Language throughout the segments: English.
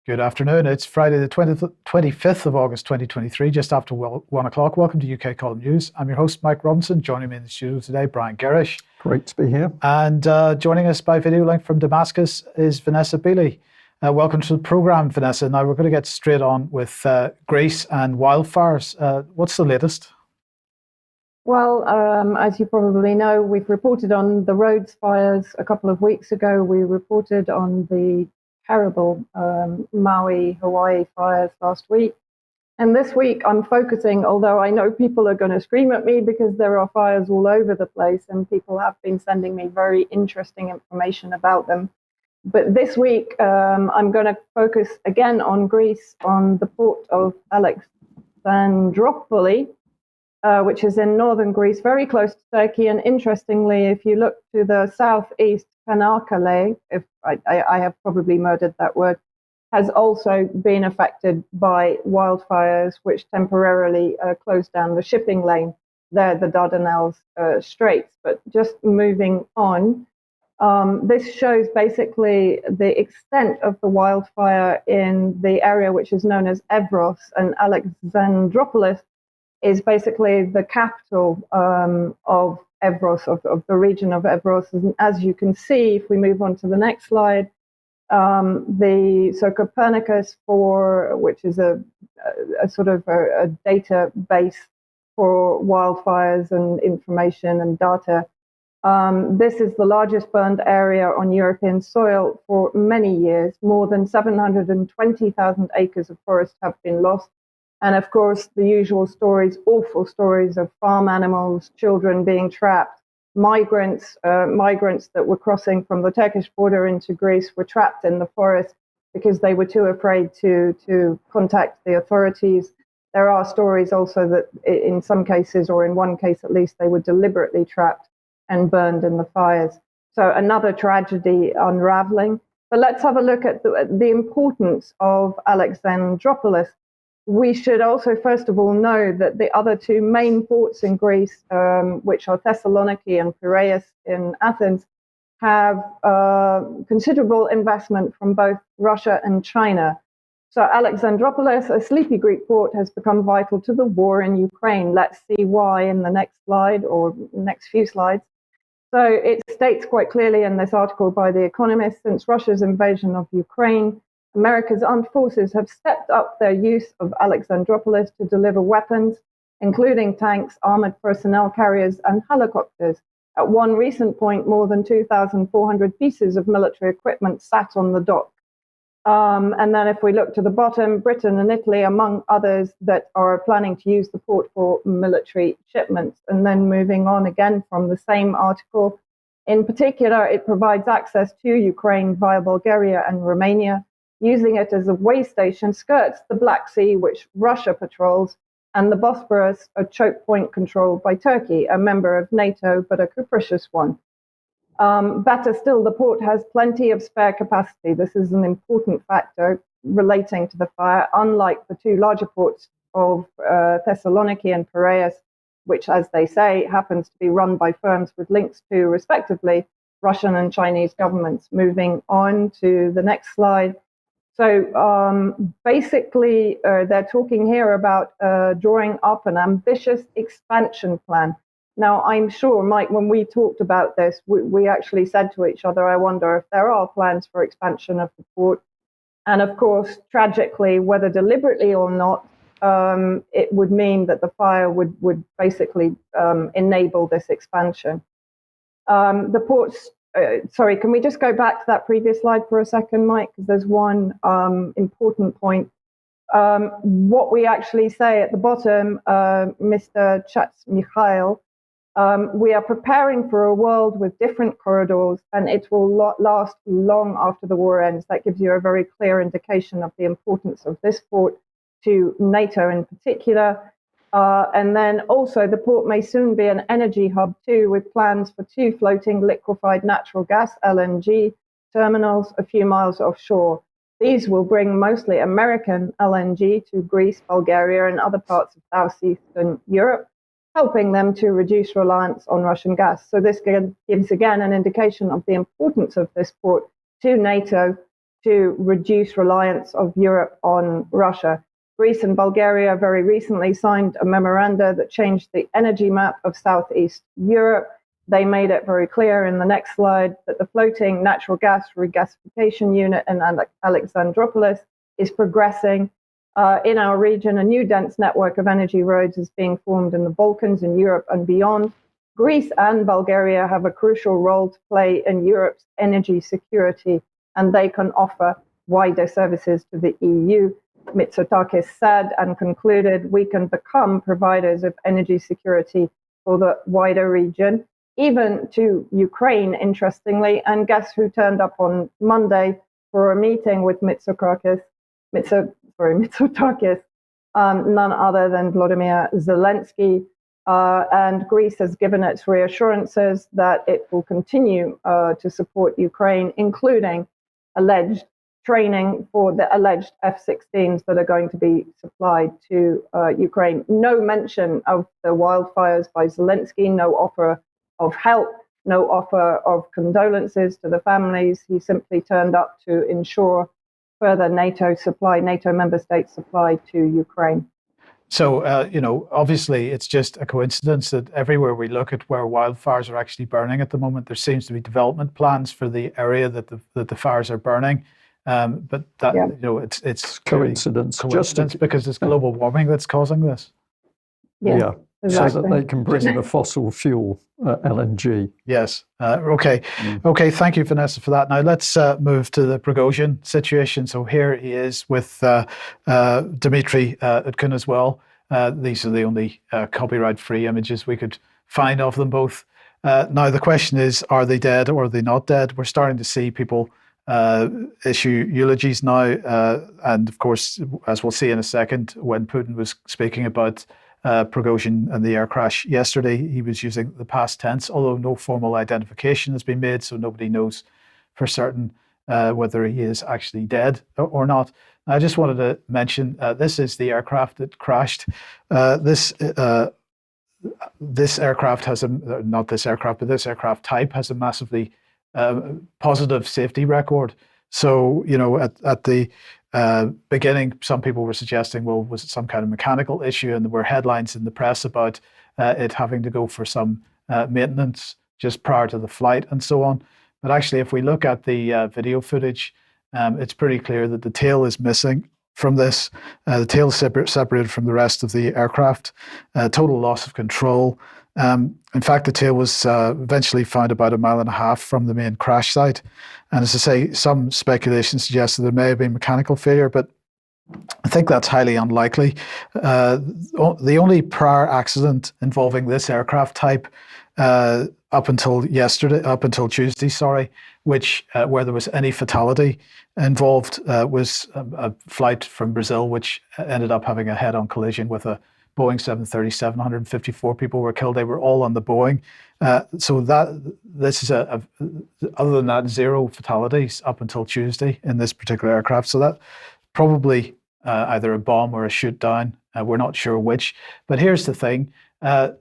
Good afternoon. It's Friday the 25th of August 2023, just after 1 o'clock. Welcome to UK Column News. I'm your host, Mike Robinson. Joining me in the studio today, Brian Gerrish. Great to be here. And joining us by video link from Damascus is Vanessa Beeley. Welcome to the programme, Vanessa. Now we're going to get straight on with Greece and wildfires. What's the latest? Well, as you probably know, we've reported on the Rhodes fires a couple of weeks ago. We reported on the terrible Maui, Hawaii fires last week. And this week I'm focusing, although I know people are going to scream at me because there are fires all over the place and people have been sending me very interesting information about them. But this week I'm going to focus again on Greece, on the port of Alexandroupolis, which is in northern Greece, very close to Turkey. And interestingly, if you look to the southeast, Kanakkale, if I have probably murdered that word, has also been affected by wildfires, which temporarily closed down the shipping lane there, the Dardanelles Straits. But just moving on, this shows basically the extent of the wildfire in the area which is known as Evros, and Alexandroupolis is basically the capital of Evros, of the region of Evros. And as you can see, if we move on to the next slide, so Copernicus, which is a sort of a database for wildfires and information and data, this is the largest burned area on European soil for many years. More than 720,000 acres of forest have been lost. And of course, the usual stories, awful stories of farm animals, children being trapped, migrants that were crossing from the Turkish border into Greece were trapped in the forest because they were too afraid to contact the authorities. There are stories also that in some cases, or in one case at least, they were deliberately trapped and burned in the fires. So another tragedy unraveling. But let's have a look at the importance of Alexandroupolis. We should also, first of all, know that the other two main ports in Greece, which are Thessaloniki and Piraeus in Athens, have considerable investment from both Russia and China. So Alexandroupolis, a sleepy Greek port, has become vital to the war in Ukraine. Let's see why in the next slide or next few slides. So it states quite clearly in this article by The Economist, since Russia's invasion of Ukraine, America's armed forces have stepped up their use of Alexandroupolis to deliver weapons, including tanks, armored personnel carriers, and helicopters. At one recent point, more than 2,400 pieces of military equipment sat on the dock. And then if we look to the bottom, Britain and Italy, among others, that are planning to use the port for military shipments. And then moving on again from the same article, in particular, it provides access to Ukraine via Bulgaria and Romania. Using it as a way station, skirts the Black Sea, which Russia patrols, and the Bosporus, a choke point controlled by Turkey, a member of NATO, but a capricious one. Better still, the port has plenty of spare capacity. This is an important factor relating to the fire, unlike the two larger ports of Thessaloniki and Piraeus, which, as they say, happens to be run by firms with links to, respectively, Russian and Chinese governments. Moving on to the next slide. So basically, they're talking here about drawing up an ambitious expansion plan. Now, I'm sure, Mike, when we talked about this, we actually said to each other, I wonder if there are plans for expansion of the port. And of course, tragically, whether deliberately or not, it would mean that the fire would basically enable this expansion. The port's sorry, can we just go back to that previous slide for a second, Mike? Because there's one important point. What we actually say at the bottom, Mr. Mikhail, we are preparing for a world with different corridors, and it will last long after the war ends. That gives you a very clear indication of the importance of this port to NATO in particular. And then also the port may soon be an energy hub too, with plans for 2 floating liquefied natural gas, LNG, terminals a few miles offshore. These will bring mostly American LNG to Greece, Bulgaria, and other parts of Southeastern Europe, helping them to reduce reliance on Russian gas. So this gives again an indication of the importance of this port to NATO, to reduce reliance of Europe on Russia. Greece and Bulgaria very recently signed a memoranda that changed the energy map of Southeast Europe. They made it very clear in the next slide that the floating natural gas regasification unit in Alexandroupolis is progressing. In our region, a new dense network of energy roads is being formed in the Balkans, in Europe and beyond. Greece and Bulgaria have a crucial role to play in Europe's energy security, and they can offer wider services to the EU. Mitsotakis said and concluded, we can become providers of energy security for the wider region, even to Ukraine, interestingly. And guess who turned up on Monday for a meeting with Mitsotakis? None other than Volodymyr Zelensky. And Greece has given its reassurances that it will continue to support Ukraine, including alleged training for the alleged F-16s that are going to be supplied to Ukraine. No mention of the wildfires by Zelensky, no offer of help, no offer of condolences to the families. He simply turned up to ensure further NATO member state supply to Ukraine. So, obviously it's just a coincidence that everywhere we look at where wildfires are actually burning at the moment, there seems to be development plans for the area that the fires are burning. But that, it's coincidence. Just because it's global warming that's causing this. Yeah. Exactly. So that they can bring in a fossil fuel, LNG. Yes. Okay. Okay. Thank you, Vanessa, for that. Now let's move to the Prigozhin situation. So here he is with Dmitry Utkin as well. These are the only copyright-free images we could find of them both. Now the question is, are they dead or are they not dead? We're starting to see people issue eulogies now. And of course, as we'll see in a second, when Putin was speaking about Prigozhin and the air crash yesterday, he was using the past tense, although no formal identification has been made, so nobody knows for certain whether he is actually dead or not. I just wanted to mention this is the aircraft that crashed. This aircraft has this aircraft type has a massively positive safety record. So, at the beginning, some people were suggesting, well, was it some kind of mechanical issue? And there were headlines in the press about it having to go for some maintenance just prior to the flight and so on. But actually, if we look at the video footage, it's pretty clear that the tail is missing from this. The tail is separated from the rest of the aircraft. Total loss of control. In fact, the tail was eventually found about 1.5 miles from the main crash site. And as I say, some speculation suggests that there may have been mechanical failure, but I think that's highly unlikely. The only prior accident involving this aircraft type up until Tuesday, which where there was any fatality involved, was a flight from Brazil, which ended up having a head-on collision with a Boeing 737. 154 people were killed. They were all on the Boeing. So this is other than that, 0 fatalities up until Tuesday in this particular aircraft. So that probably either a bomb or a shoot down. We're not sure which. But here's the thing. The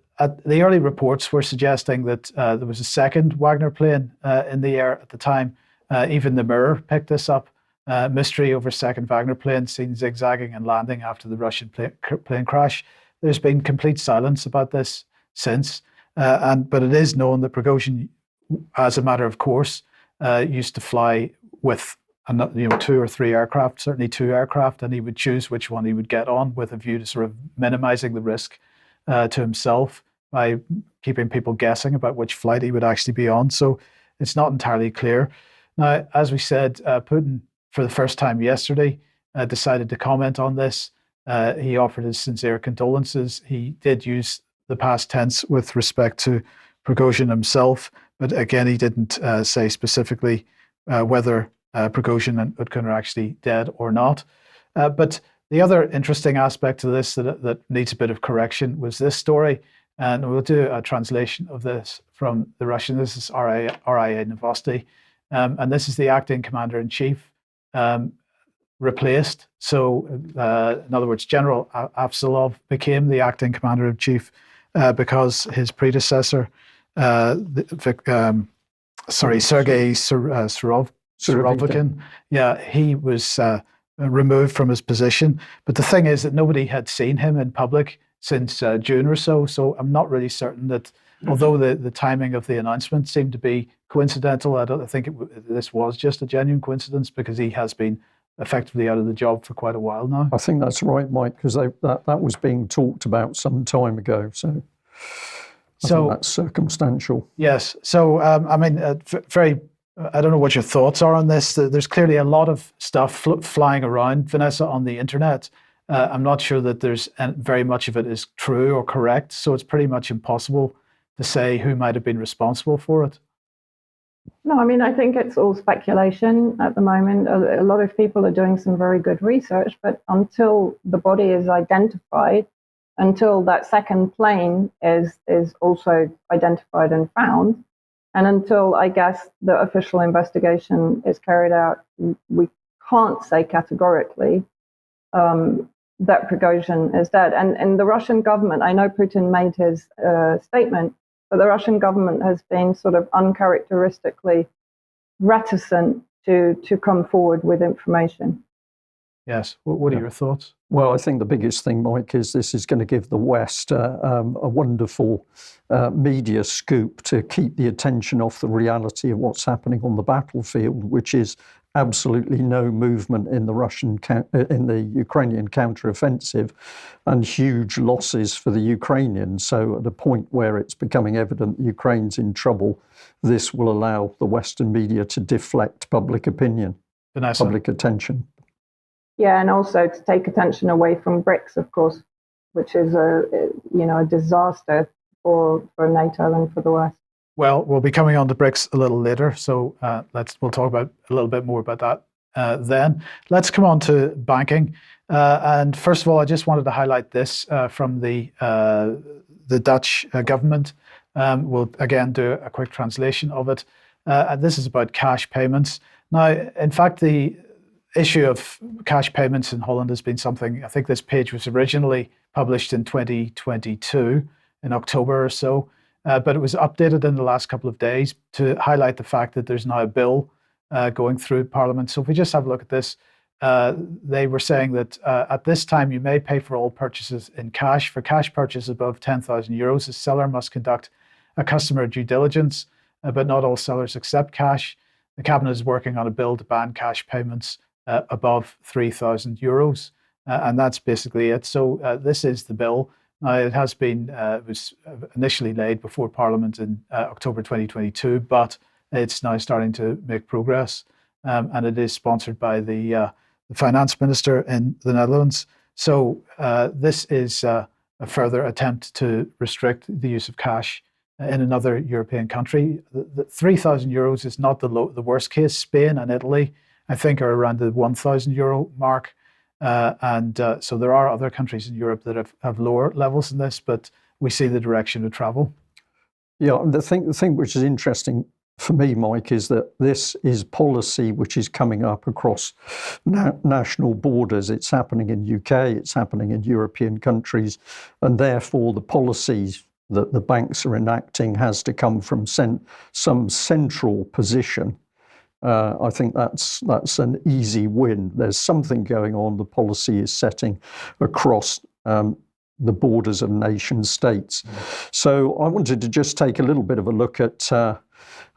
early reports were suggesting that there was a second Wagner plane in the air at the time. Even the Mirror picked this up. Mystery over second Wagner plane seen zigzagging and landing after the Russian plane crash. There's been complete silence about this since, but it is known that Prigozhin, as a matter of course, used to fly with 2 or 3 aircraft, certainly 2 aircraft, and he would choose which one he would get on with a view to sort of minimizing the risk to himself by keeping people guessing about which flight he would actually be on. So it's not entirely clear. Now, as we said, Putin, for the first time yesterday, decided to comment on this. He offered his sincere condolences. He did use the past tense with respect to Prigozhin himself, but again, he didn't say specifically whether Prigozhin and Utkin are actually dead or not. But the other interesting aspect to this that needs a bit of correction was this story, and we'll do a translation of this from the Russian. This is RIA Novosti, and this is the acting commander-in-chief replaced. So, in other words, General Avsalov became the acting commander-in-chief because his predecessor, Sergei Surovikin. Yeah, he was removed from his position. But the thing is that nobody had seen him in public since June or so. So I'm not really certain that, although the timing of the announcement seemed to be coincidental, I think this was just a genuine coincidence, because he has been effectively out of the job for quite a while now. I think that's right, Mike, because that was being talked about some time ago. So I think that's circumstantial. Yes. So, I mean, very, I don't know what your thoughts are on this. There's clearly a lot of stuff flying around, Vanessa, on the internet. I'm not sure that there's very much of it is true or correct. So it's pretty much impossible to say who might have been responsible for it. No, I mean, I think it's all speculation at the moment. A lot of people are doing some very good research, but until the body is identified, until that second plane is also identified and found, and until, I guess, the official investigation is carried out, we can't say categorically that Prigozhin is dead. And the Russian government, I know Putin made his statement, but the Russian government has been sort of uncharacteristically reticent to come forward with information. Yes. What are your thoughts? Well, I think the biggest thing, Mike, is this is going to give the West a wonderful media scoop to keep the attention off the reality of what's happening on the battlefield, which is absolutely no movement in the Ukrainian counteroffensive, and huge losses for the Ukrainians. So at a point where it's becoming evident Ukraine's in trouble, this will allow the Western media to deflect public opinion, Vanessa. Public attention. Yeah, and also to take attention away from BRICS, of course, which is a disaster for NATO and for the West. Well, we'll be coming on to BRICS a little later, so we'll talk about a little bit more about that then. Let's come on to banking, and first of all, I just wanted to highlight this from the Dutch government. We'll again do a quick translation of it. And this is about cash payments. Now, in fact, the issue of cash payments in Holland has been something. I think this page was originally published in 2022 in October or so. But it was updated in the last couple of days to highlight the fact that there's now a bill going through Parliament. So if we just have a look at this, they were saying that at this time you may pay for all purchases in cash. For cash purchases above 10,000 euros, the seller must conduct a customer due diligence, but not all sellers accept cash. The Cabinet is working on a bill to ban cash payments above 3,000 euros. And that's basically it. So this is the bill. Now, it has been, it was initially laid before Parliament in October 2022, but it's now starting to make progress. And it is sponsored by the finance minister in the Netherlands. So this is a further attempt to restrict the use of cash in another European country. The 3,000 euros is not the worst case. Spain and Italy, I think, are around the 1,000 euro mark. So there are other countries in Europe that have lower levels than this, but we see the direction of travel. Yeah, the thing which is interesting for me, Mike, is that this is policy which is coming up across national borders. It's happening in UK, it's happening in European countries, and therefore the policies that the banks are enacting has to come from some central position. I think that's an easy win. There's something going on. The policy is setting across the borders of nation states. So I wanted to just take a little bit of a look at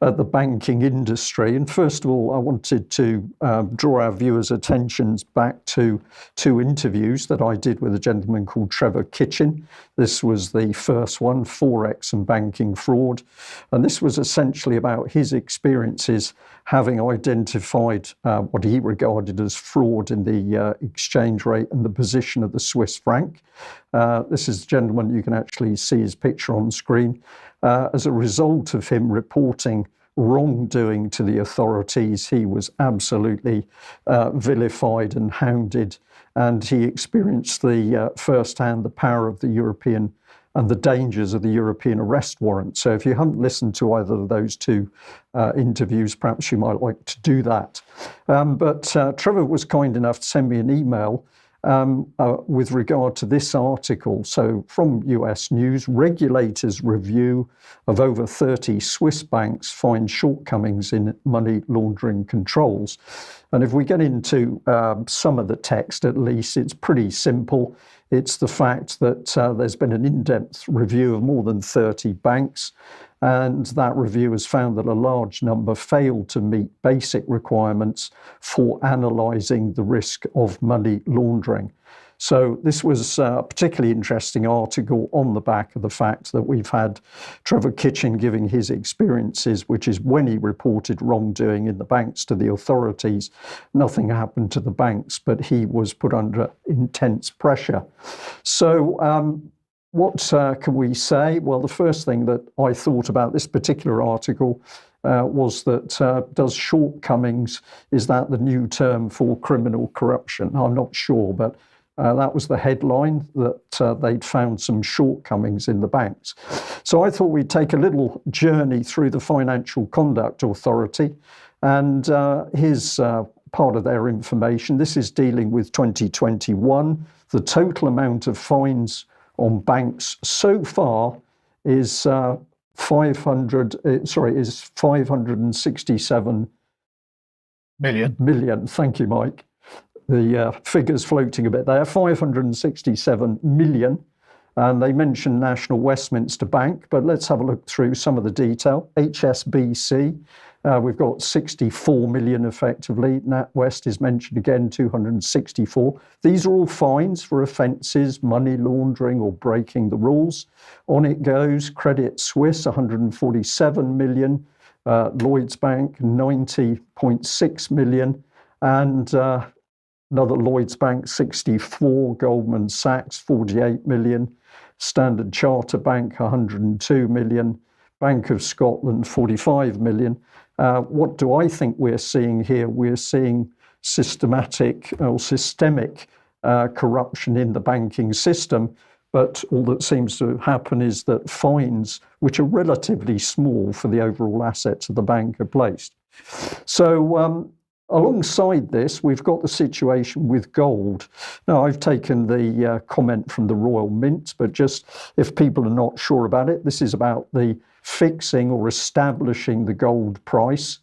the banking industry. And first of all, I wanted to draw our viewers' attentions back to two interviews that I did with a gentleman called Trevor Kitchen. This was the first one, Forex and Banking Fraud. And this was essentially about his experiences having identified what he regarded as fraud in the exchange rate and the position of the Swiss franc. This is the gentleman, you can actually see his picture on screen. As a result of him reporting wrongdoing to the authorities, he was absolutely vilified and hounded, and he experienced firsthand the power of the European and the dangers of the European arrest warrant. So if you haven't listened to either of those two interviews, perhaps you might like to do that. But Trevor was kind enough to send me an email with regard to this article. So from US News, regulators' review of over 30 Swiss banks find shortcomings in money laundering controls. And if we get into some of the text, at least, it's pretty simple. It's the fact that there's been an in-depth review of more than 30 banks, and that review has found that a large number failed to meet basic requirements for analysing the risk of money laundering. So this was a particularly interesting article on the back of the fact that we've had Trevor Kitchen giving his experiences, which is when he reported wrongdoing in the banks to the authorities, nothing happened to the banks, but he was put under intense pressure. So what can we say? Well, the first thing that I thought about this particular article was that does shortcomings, is that the new term for criminal corruption? I'm not sure, but that was the headline, that they'd found some shortcomings in the banks. So I thought we'd take a little journey through the Financial Conduct Authority, and here's part of their information. This is dealing with 2021. The total amount of fines on banks so far is 567 million. Thank you, Mike. The figures floating a bit there, 567 million. And they mention National Westminster Bank, but let's have a look through some of the detail. HSBC, we've got 64 million effectively. NatWest is mentioned again, 264. These are all fines for offences, money laundering or breaking the rules. On it goes. Credit Suisse, 147 million. Lloyds Bank, 90.6 million. And another Lloyds Bank, 64, Goldman Sachs, 48 million, Standard Chartered Bank, 102 million, Bank of Scotland, 45 million. What do I think we're seeing here? We're seeing systemic corruption in the banking system, but all that seems to happen is that fines, which are relatively small for the overall assets of the bank, are placed. So alongside this, we've got the situation with gold. Now, I've taken the comment from the Royal Mint, but just if people are not sure about it, this is about the fixing or establishing the gold price,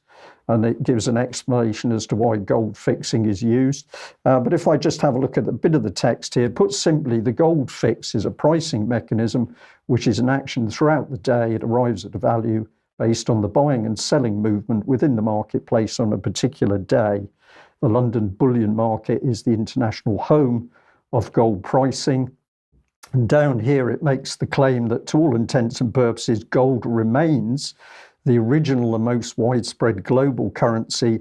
and it gives an explanation as to why gold fixing is used. But if I just have a look at a bit of the text here, put simply, the gold fix is a pricing mechanism which is in action throughout the day. It arrives at a value based on the buying and selling movement within the marketplace on a particular day. The London bullion market is the international home of gold pricing. And down here it makes the claim that to all intents and purposes, gold remains the original and most widespread global currency,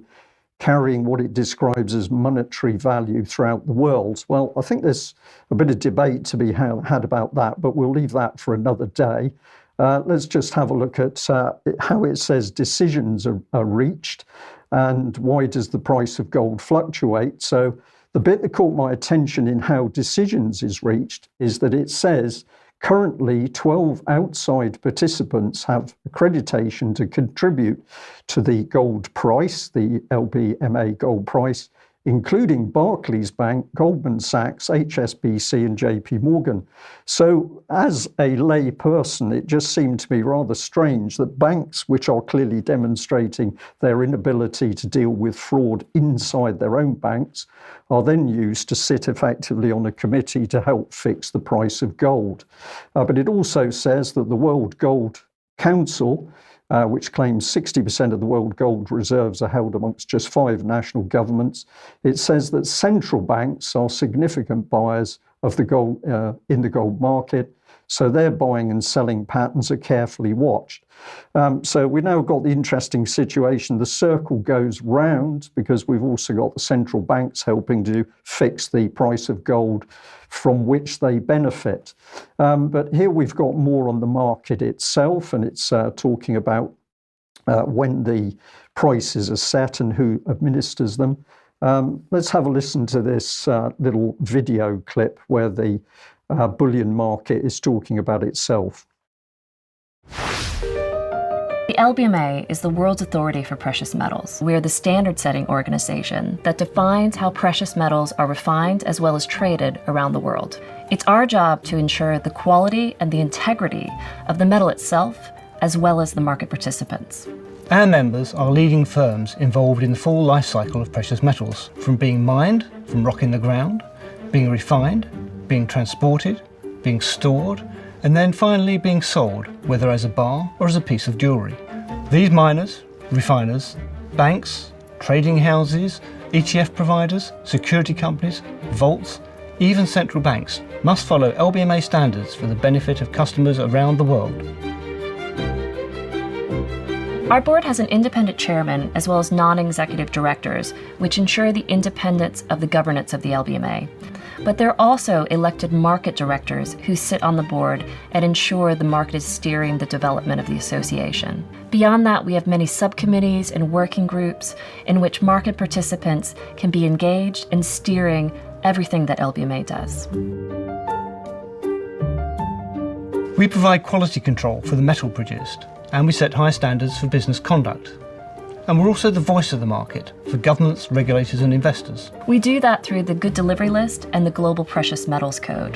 carrying what it describes as monetary value throughout the world. Well, I think there's a bit of debate to be had about that, but we'll leave that for another day. Let's just have a look at how it says decisions are reached and why does the price of gold fluctuate. So the bit that caught my attention in how decisions is reached is that it says currently 12 outside participants have accreditation to contribute to the gold price, the LBMA gold price, including Barclays Bank, Goldman Sachs, HSBC and JP Morgan. So as a lay person, it just seemed to me rather strange that banks, which are clearly demonstrating their inability to deal with fraud inside their own banks, are then used to sit effectively on a committee to help fix the price of gold. But it also says that the World Gold Council, which claims 60% of the world gold reserves are held amongst just 5 national governments. It says that central banks are significant buyers of the gold in the gold market, so their buying and selling patterns are carefully watched. So we've now got the interesting situation. The circle goes round because we've also got the central banks helping to fix the price of gold from which they benefit. But here we've got more on the market itself, and it's talking about when the prices are set and who administers them. Let's have a listen to this little video clip where the bullion market is talking about itself. The LBMA is the world's authority for precious metals. We are the standard-setting organization that defines how precious metals are refined as well as traded around the world. It's our job to ensure the quality and the integrity of the metal itself, as well as the market participants. Our members are leading firms involved in the full life cycle of precious metals, from being mined, from rock in the ground, being refined, being transported, being stored, and then finally being sold, whether as a bar or as a piece of jewellery. These miners, refiners, banks, trading houses, ETF providers, security companies, vaults, even central banks must follow LBMA standards for the benefit of customers around the world. Our board has an independent chairman as well as non-executive directors, which ensure the independence of the governance of the LBMA. But there are also elected market directors who sit on the board and ensure the market is steering the development of the association. Beyond that, we have many subcommittees and working groups in which market participants can be engaged in steering everything that LBMA does. We provide quality control for the metal produced, and we set high standards for business conduct. And we're also the voice of the market for governments, regulators and investors. We do that through the Good Delivery List and the Global Precious Metals Code.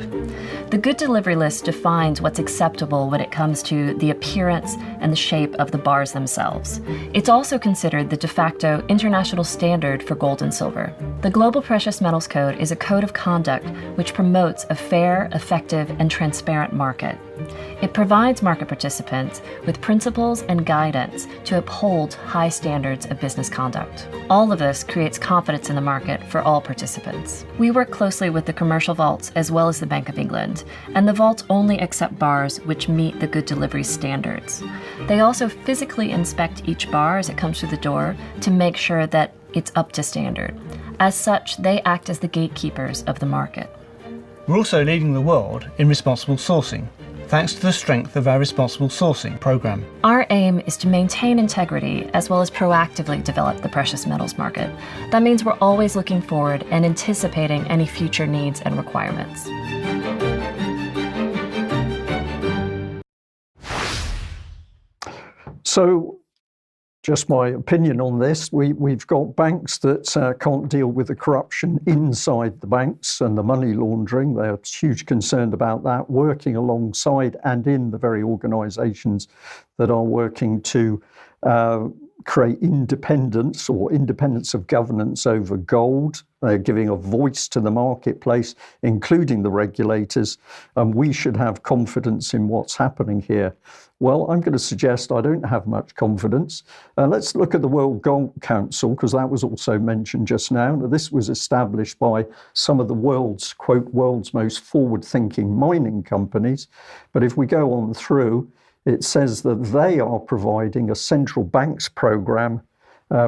The Good Delivery List defines what's acceptable when it comes to the appearance and the shape of the bars themselves. It's also considered the de facto international standard for gold and silver. The Global Precious Metals Code is a code of conduct which promotes a fair, effective, and transparent market. It provides market participants with principles and guidance to uphold high standards of business conduct. All of this creates confidence in the market for all participants. We work closely with the commercial vaults as well as the Bank of England, and the vaults only accept bars which meet the good delivery standards. They also physically inspect each bar as it comes through the door to make sure that it's up to standard. As such, they act as the gatekeepers of the market. We're also leading the world in responsible sourcing, thanks to the strength of our responsible sourcing program. Our aim is to maintain integrity as well as proactively develop the precious metals market. That means we're always looking forward and anticipating any future needs and requirements. So, just my opinion on this, we've got banks that can't deal with the corruption inside the banks and the money laundering. They're huge concerned about that, working alongside and in the very organisations that are working to create independence or independence of governance over gold. They're giving a voice to the marketplace, including the regulators, and we should have confidence in what's happening here. Well, I'm going to suggest I don't have much confidence. Let's look at the World Gold Council, because that was also mentioned just now. Now, this was established by some of the world's, quote, world's most forward-thinking mining companies. But if we go on through, it says that they are providing a central banks program,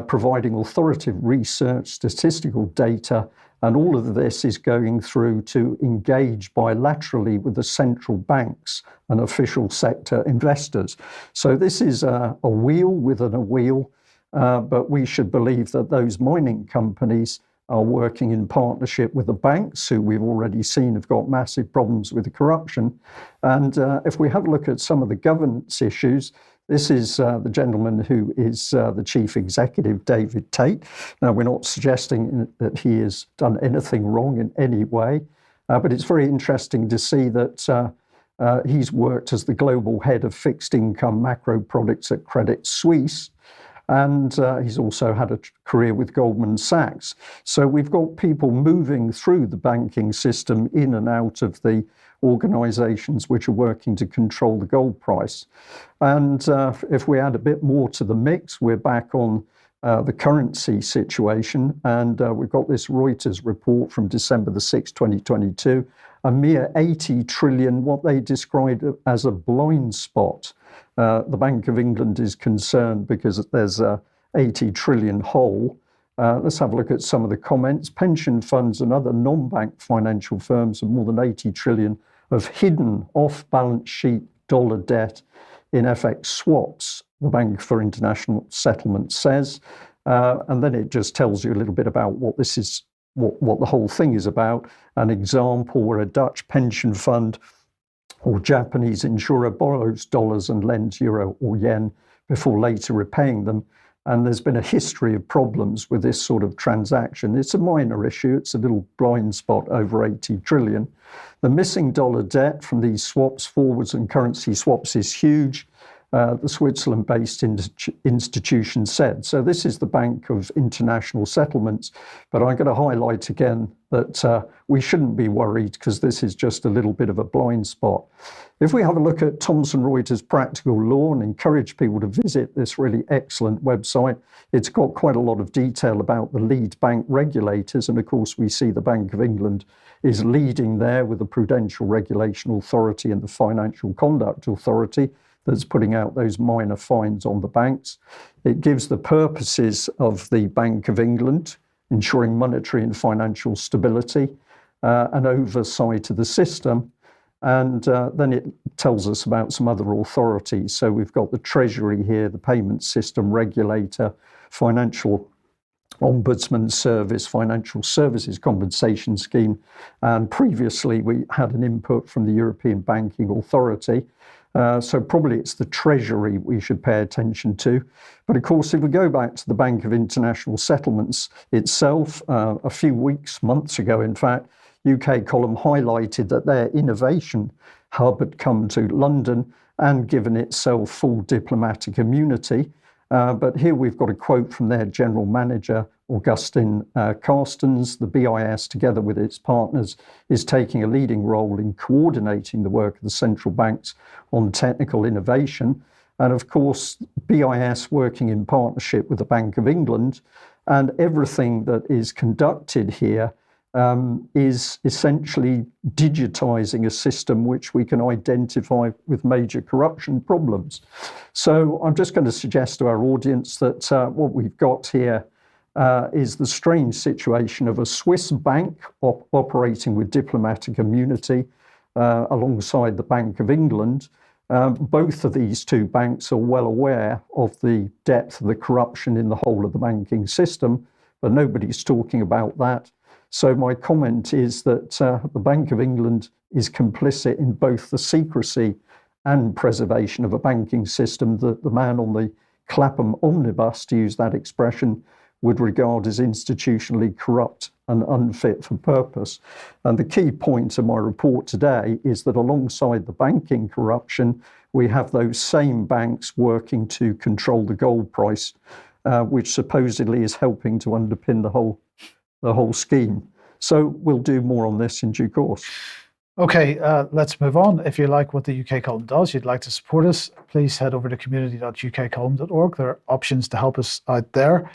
providing authoritative research, statistical data, and all of this is going through to engage bilaterally with the central banks and official sector investors. So this is a wheel within a wheel, but we should believe that those mining companies are working in partnership with the banks, who we've already seen have got massive problems with the corruption. And if we have a look at some of the governance issues, this is the gentleman who is the chief executive, David Tate. Now, we're not suggesting that he has done anything wrong in any way, but it's very interesting to see that he's worked as the global head of fixed income macro products at Credit Suisse. And he's also had a career with Goldman Sachs. So we've got people moving through the banking system in and out of the organisations which are working to control the gold price. And if we add a bit more to the mix, we're back on the currency situation. And we've got this Reuters report from December the 6th, 2022, a mere 80 trillion, what they described as a blind spot. The Bank of England is concerned because there's a 80 trillion hole. Let's have a look at some of the comments. Pension funds and other non-bank financial firms have more than 80 trillion of hidden off-balance sheet dollar debt in FX swaps, the Bank for International Settlement says. And then it just tells you a little bit about what this is, what the whole thing is about. An example where a Dutch pension fund or Japanese insurer borrows dollars and lends euro or yen before later repaying them. And there's been a history of problems with this sort of transaction. It's a minor issue. It's a little blind spot over 80 trillion. The missing dollar debt from these swaps, forwards and currency swaps is huge. The Switzerland-based institution said. So this is the Bank of International Settlements. But I'm going to highlight again that we shouldn't be worried because this is just a little bit of a blind spot. If we have a look at Thomson Reuters Practical Law and encourage people to visit this really excellent website, it's got quite a lot of detail about the lead bank regulators. And of course, we see the Bank of England is leading there with the Prudential Regulation Authority and the Financial Conduct Authority that's putting out those minor fines on the banks. It gives the purposes of the Bank of England, ensuring monetary and financial stability and oversight of the system. And then it tells us about some other authorities. So we've got the Treasury here, the Payment System Regulator, Financial Ombudsman Service, Financial Services Compensation Scheme. And previously we had an input from the European Banking Authority. So probably it's the Treasury we should pay attention to. But of course, if we go back to the Bank of International Settlements itself, a few months ago, in fact, UK column highlighted that their innovation hub had come to London and given itself full diplomatic immunity. But here we've got a quote from their general manager, Augustin Carstens. The BIS, together with its partners, is taking a leading role in coordinating the work of the central banks on technical innovation. And of course, BIS working in partnership with the Bank of England, and everything that is conducted here is essentially digitizing a system which we can identify with major corruption problems. So I'm just going to suggest to our audience that what we've got here is the strange situation of a Swiss bank operating with diplomatic immunity alongside the Bank of England. Both of these two banks are well aware of the depth of the corruption in the whole of the banking system, but nobody's talking about that. So my comment is that the Bank of England is complicit in both the secrecy and preservation of a banking system that the man on the Clapham omnibus, to use that expression, would regard as institutionally corrupt and unfit for purpose. And the key point of my report today is that alongside the banking corruption, we have those same banks working to control the gold price, which supposedly is helping to underpin the whole scheme. So we'll do more on this in due course. Okay, let's move on. If you like what the UK Column does, you'd like to support us, please head over to community.ukcolumn.org. There are options to help us out there.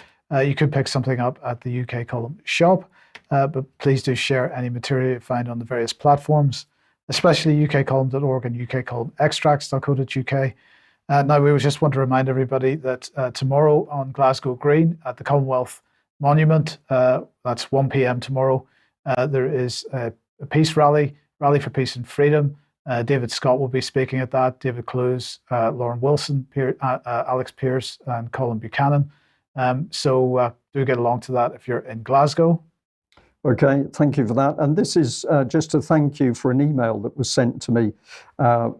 You could pick something up at the UK Column shop, but please do share any material you find on the various platforms, especially ukcolumn.org and ukcolumnextracts.co.uk. Now, we just want to remind everybody that tomorrow on Glasgow Green at the Commonwealth Monument, that's 1 p.m. tomorrow, there is a peace rally for peace and freedom. David Scott will be speaking at that, David Clues, Lauren Wilson, Alex Pearce, and Colin Buchanan. So do get along to that if you're in Glasgow. Okay, thank you for that. And this is just to thank you for an email that was sent to me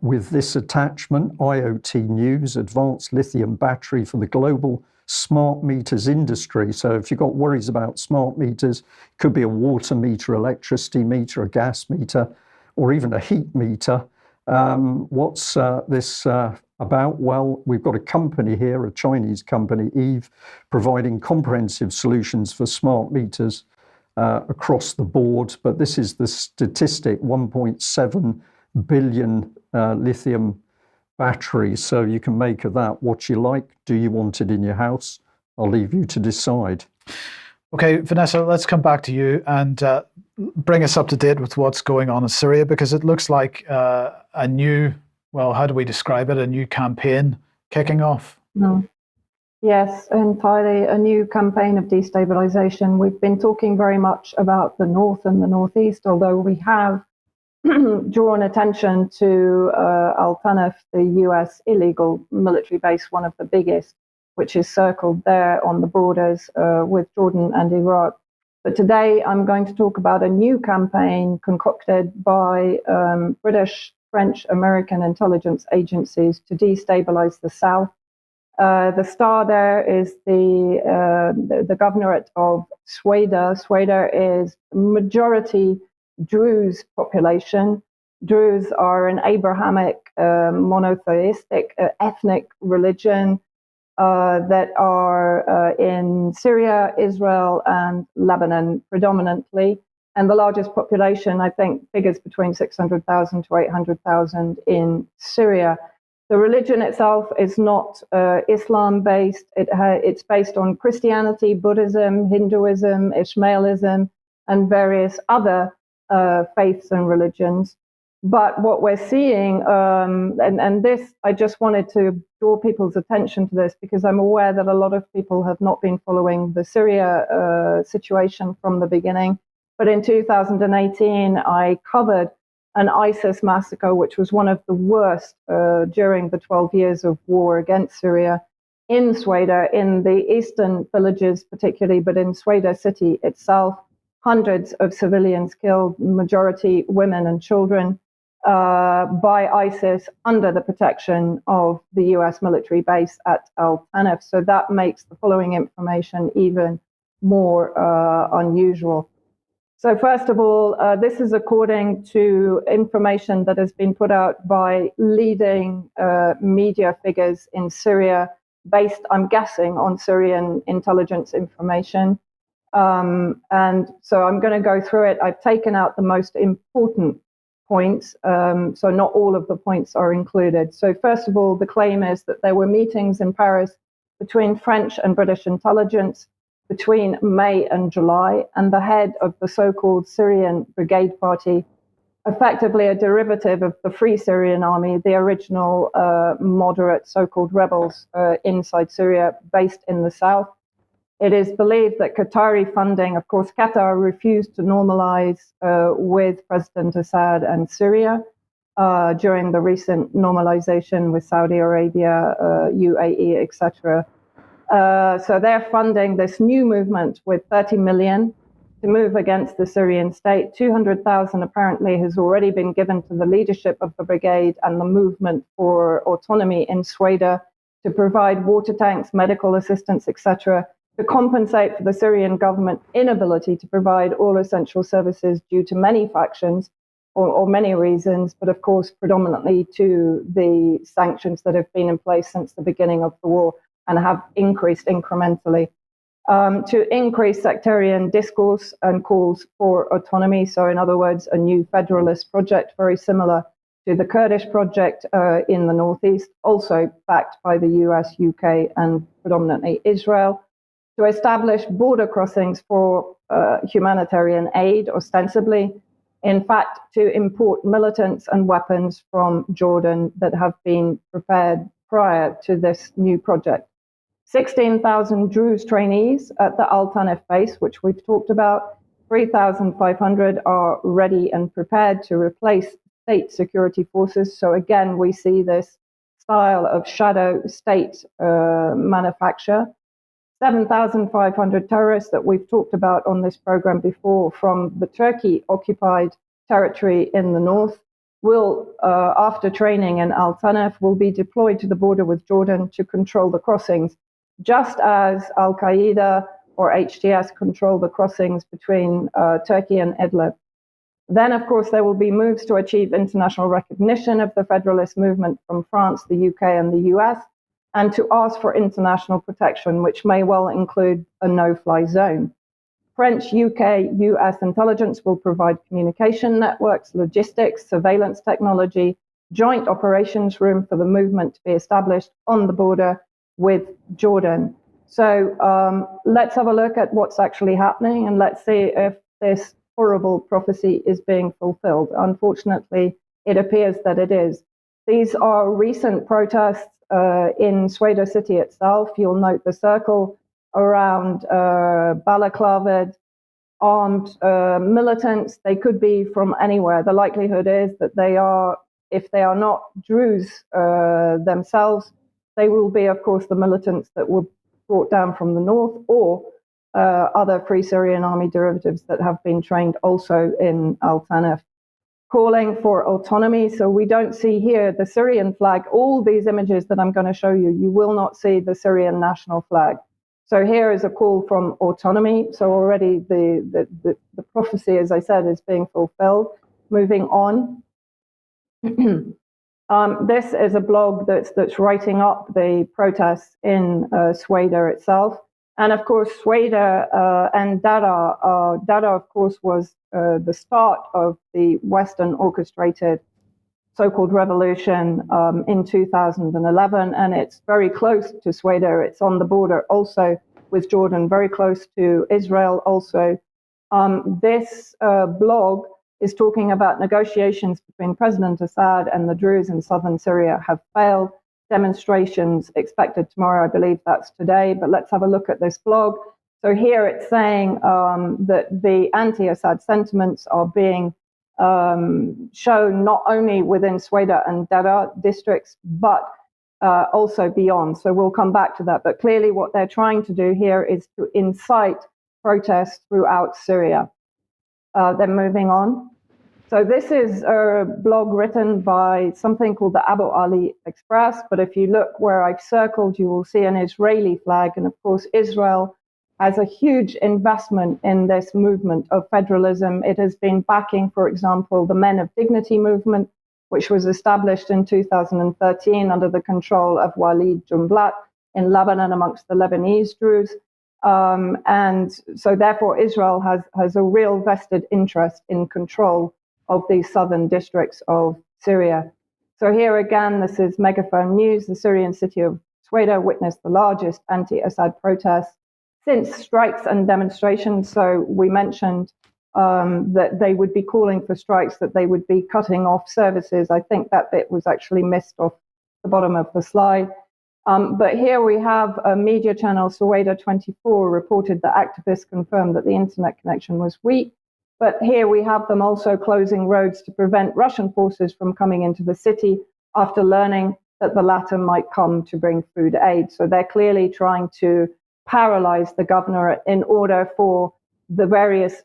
with this attachment, IoT News, Advanced Lithium Battery for the Global Smart Meters Industry. So if you've got worries about smart meters, could be a water meter, electricity meter, a gas meter, or even a heat meter. What's this about? Well, we've got a company here, a Chinese company, Eve, providing comprehensive solutions for smart meters across the board. But this is the statistic, 1.7 billion lithium batteries. So you can make of that what you like. Do you want it in your house? I'll leave you to decide. Okay, Vanessa, let's come back to you and bring us up to date with what's going on in Syria, because it looks like a new, well, how do we describe it? A new campaign kicking off. No. Yes, entirely a new campaign of destabilization. We've been talking very much about the north and the northeast, although we have drawn attention to Al-Tanf, the US illegal military base, one of the biggest, which is circled there on the borders with Jordan and Iraq. But today I'm going to talk about a new campaign concocted by British French American intelligence agencies to destabilize the south. The star there is the governorate of Sweida. Sweida is majority Druze population. Druze are an Abrahamic, monotheistic, ethnic religion that are in Syria, Israel, and Lebanon predominantly. And the largest population, I think, figures between 600,000 to 800,000 in Syria. The religion itself is not Islam-based. It's based on Christianity, Buddhism, Hinduism, Ishmaelism, and various other faiths and religions. But what we're seeing, and this, I just wanted to draw people's attention to this because I'm aware that a lot of people have not been following the Syria situation from the beginning. But in 2018, I covered an ISIS massacre, which was one of the worst during the 12 years of war against Syria in Sweida, in the eastern villages particularly, but in Sweida city itself. Hundreds of civilians killed, majority women and children, by ISIS under the protection of the US military base at Al Tanf. So that makes the following information even more unusual. So first of all, this is according to information that has been put out by leading media figures in Syria, based, I'm guessing, on Syrian intelligence information. And so I'm going to go through it. I've taken out the most important points, so not all of the points are included. So first of all, the claim is that there were meetings in Paris between French and British intelligence between May and July, and the head of the so-called Syrian Brigade Party, effectively a derivative of the Free Syrian Army, the original moderate so-called rebels inside Syria, based in the south. It is believed that Qatari funding, of course, Qatar refused to normalize with President Assad and Syria during the recent normalization with Saudi Arabia, UAE, etc. So they're funding this new movement with 30 million to move against the Syrian state. 200,000 apparently has already been given to the leadership of the brigade and the movement for autonomy in Sweida to provide water tanks, medical assistance, etc., to compensate for the Syrian government inability to provide all essential services due to many factions or many reasons, but of course predominantly to the sanctions that have been in place since the beginning of the war and have increased incrementally. To increase sectarian discourse and calls for autonomy. So in other words, a new federalist project, very similar to the Kurdish project in the northeast, also backed by the US, UK, and predominantly Israel. To establish border crossings for humanitarian aid, ostensibly. In fact, to import militants and weapons from Jordan that have been prepared prior to this new project. 16,000 Druze trainees at the Al Tanf base, which we've talked about. 3,500 are ready and prepared to replace state security forces. So again, we see this style of shadow state manufacture. 7,500 terrorists that we've talked about on this program before from the Turkey-occupied territory in the north will, after training in Al Tanf, will be deployed to the border with Jordan to control the crossings, just as Al-Qaeda or HTS control the crossings between Turkey and Idlib. Then, of course, there will be moves to achieve international recognition of the federalist movement from France, the UK, and the US, and to ask for international protection, which may well include a no-fly zone. French, UK, US intelligence will provide communication networks, logistics, surveillance technology, joint operations room for the movement to be established on the border with Jordan. So let's have a look at what's actually happening, and let's see if this horrible prophecy is being fulfilled. Unfortunately, it appears that it is. These are recent protests in Sweida city itself. You'll note the circle around balaclavaed armed militants. They could be from anywhere. The likelihood is that they are, if they are not Druze themselves, they will be, of course, the militants that were brought down from the north, or other Free Syrian Army derivatives that have been trained also in Al Tanf. calling for autonomy. So we don't see here the Syrian flag. All these images that I'm going to show you, you will not see the Syrian national flag. So here is a call from autonomy. So already the prophecy, as I said, is being fulfilled. Moving on. This is a blog that's writing up the protests in Sweida itself. And of course, Sweida and Dara'a, Dara'a, of course, was the start of the Western orchestrated so-called revolution in 2011. And it's very close to Sweida. It's on the border also with Jordan, very close to Israel also. This blog is talking about negotiations between President Assad and the Druze in southern Syria have failed. Demonstrations expected tomorrow, I believe that's today, but let's have a look at this blog. So here it's saying that the anti-Assad sentiments are being shown not only within Sweida and Dara'a districts, but also beyond. So we'll come back to that. But clearly what they're trying to do here is to incite protests throughout Syria. Then moving on. So this is a blog written by something called the Abu Ali Express. But if you look where I've circled, you will see an Israeli flag. And of course, Israel has a huge investment in this movement of federalism. It has been backing, for example, the Men of Dignity movement, which was established in 2013 under the control of Walid Jumblat in Lebanon amongst the Lebanese Druze. And so therefore, Israel has a real vested interest in control of these southern districts of Syria. So here again, this is Megaphone News. The Syrian city of Sweida witnessed the largest anti-Assad protests since strikes and demonstrations. So we mentioned that they would be calling for strikes, that they would be cutting off services. I think that bit was actually missed off the bottom of the slide. But here we have a media channel, Sweida 24, reported that activists confirmed that the internet connection was weak. But here we have them also closing roads to prevent Russian forces from coming into the city after learning that the latter might come to bring food aid. So they're clearly trying to paralyze the governor in order for the various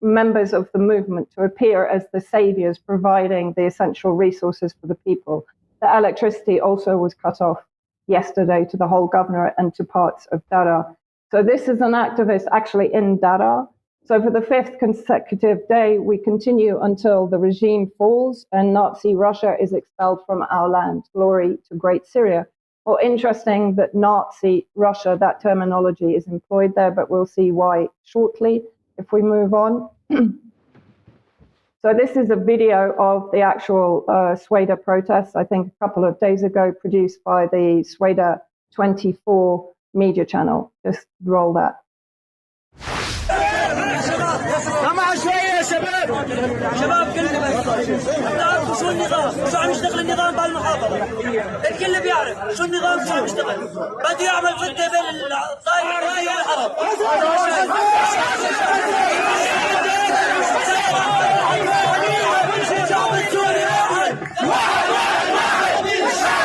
members of the movement to appear as the saviors providing the essential resources for the people. The electricity also was cut off yesterday to the whole governorate and to parts of Dara'a. So this is an activist actually in Dara'a. So for the fifth consecutive day, we continue until the regime falls and Nazi Russia is expelled from our land. Glory to Great Syria. Well, interesting that Nazi Russia, that terminology is employed there, but we'll see why shortly if we move on. So this is a video of the actual Sweida protests, I think a couple of days ago, produced by the Sweida 24 media channel. Just roll that. شباب كلنا بتعرفوا شو النظام شو عم يشتغل النظام بالمحافظه الكل بيعرف شو النظام شو عم يشتغل بده يعمل فتنه بين الطائفه والعرب الشعب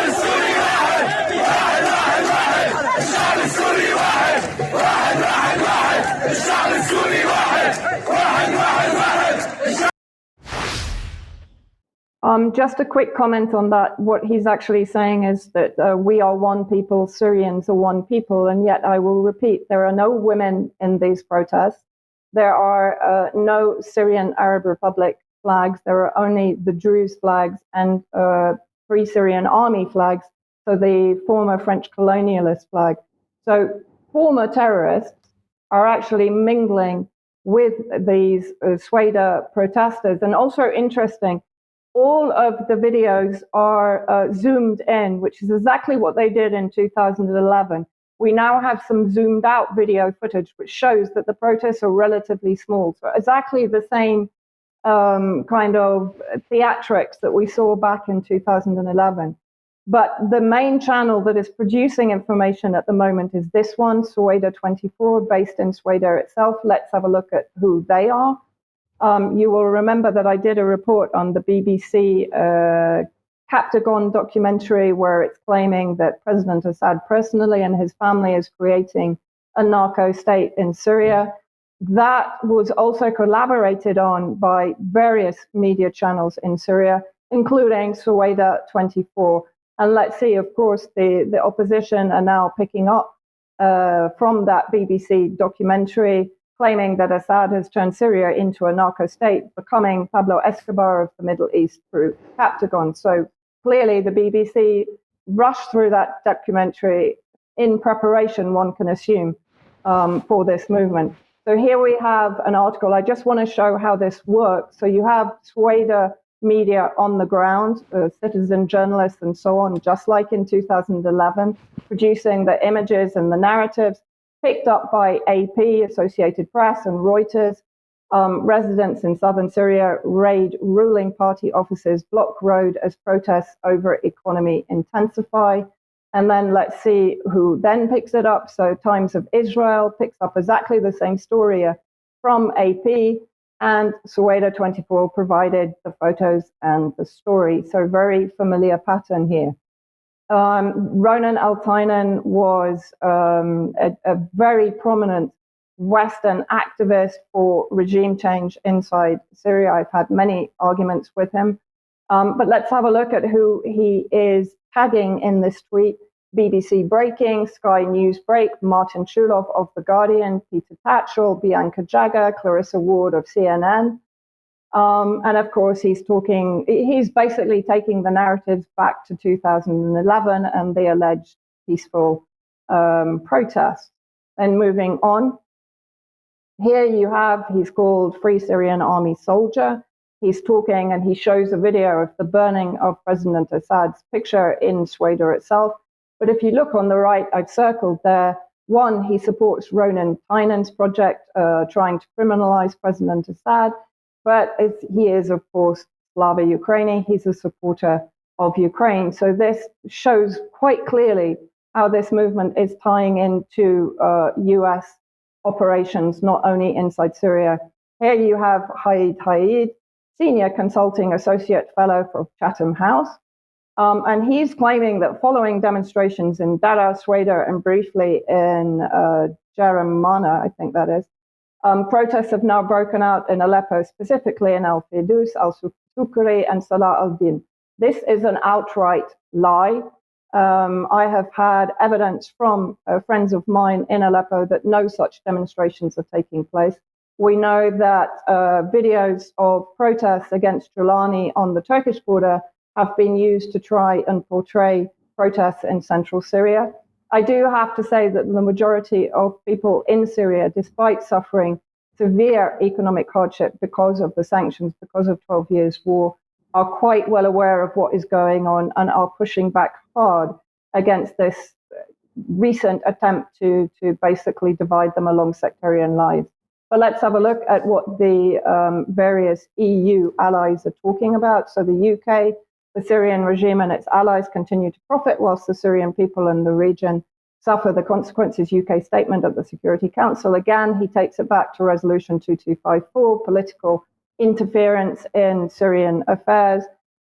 السوري واحد الشعب السوري واحد الشعب السوري واحد الشعب السوري واحد Just a quick comment on that. What he's actually saying is that we are one people, Syrians are one people, and yet I will repeat, there are no women in these protests. There are no Syrian Arab Republic flags. There are only the Druze flags and Free Syrian Army flags, so the former French colonialist flag. So former terrorists are actually mingling with these Sweida protesters. And also interesting, all of the videos are zoomed in, which is exactly what they did in 2011. We now have some zoomed out video footage, which shows that the protests are relatively small. So exactly the same kind of theatrics that we saw back in 2011. But the main channel that is producing information at the moment is this one, Sweida 24, based in Sweida itself. Let's have a look at who they are. You will remember that I did a report on the BBC Captagon documentary where it's claiming that President Assad personally and his family is creating a narco state in Syria. that was also collaborated on by various media channels in Syria, including Sweida 24. And let's see, of course, the opposition are now picking up from that BBC documentary, claiming that Assad has turned Syria into a narco state, becoming Pablo Escobar of the Middle East through Captagon. So clearly the BBC rushed through that documentary in preparation, one can assume, for this movement. So here we have an article. I just want to show how this works. So you have Sweida media on the ground, citizen journalists and so on, just like in 2011, producing the images and the narratives, picked up by AP, Associated Press, and Reuters. Residents in southern Syria raid ruling party offices, block road as protests over economy intensify. And then let's see who then picks it up. So Times of Israel picks up exactly the same story from AP, and Sweida 24 provided the photos and the story. So very familiar pattern here. Ronan Al-Tainan was a very prominent Western activist for regime change inside Syria. I've had many arguments with him. But let's have a look at who he is tagging in this tweet. BBC Breaking, Sky News Break, Martin Chulov of The Guardian, Peter Tatchell, Bianca Jagger, Clarissa Ward of CNN. And of course, he's basically taking the narratives back to 2011 and the alleged peaceful protests. And moving on, here he's called Free Syrian Army Soldier. He's talking and he shows a video of the burning of President Assad's picture in Sweida itself. But if you look on the right, I've circled there, one, he supports Ronan Tainan's project trying to criminalize President Assad. But he is, of course, Slava Ukraini. He's a supporter of Ukraine. So this shows quite clearly how this movement is tying into US operations, not only inside Syria. Here you have Haid, Senior Consulting Associate Fellow for Chatham House. And he's claiming that following demonstrations in Dara'a, Sweida, and briefly in Jeramana, I think that is, protests have now broken out in Aleppo, specifically in Al Firdaus, Al Sukri, and Salah al-Din. This is an outright lie. I have had evidence from friends of mine in Aleppo that no such demonstrations are taking place. We know that videos of protests against Giuliani on the Turkish border have been used to try and portray protests in central Syria. I do have to say that the majority of people in Syria, despite suffering severe economic hardship because of the sanctions, because of 12 years war, are quite well aware of what is going on and are pushing back hard against this recent attempt to basically divide them along sectarian lines. But let's have a look at what the various EU allies are talking about. So the UK, the Syrian regime and its allies continue to profit whilst the Syrian people and the region suffer the consequences. UK statement at the Security Council. Again, he takes it back to Resolution 2254, political interference in Syrian affairs,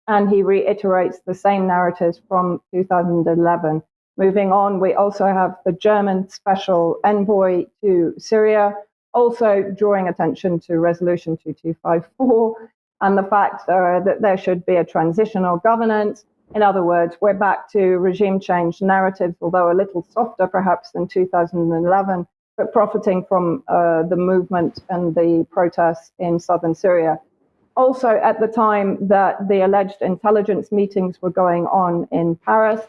and he reiterates the same narratives from 2011. Moving on, we also have the German special envoy to Syria, also drawing attention to Resolution 2254 and the fact that there should be a transitional governance. In other words, we're back to regime change narratives, although a little softer perhaps than 2011, but profiting from the movement and the protests in southern Syria. Also, at the time that the alleged intelligence meetings were going on in Paris,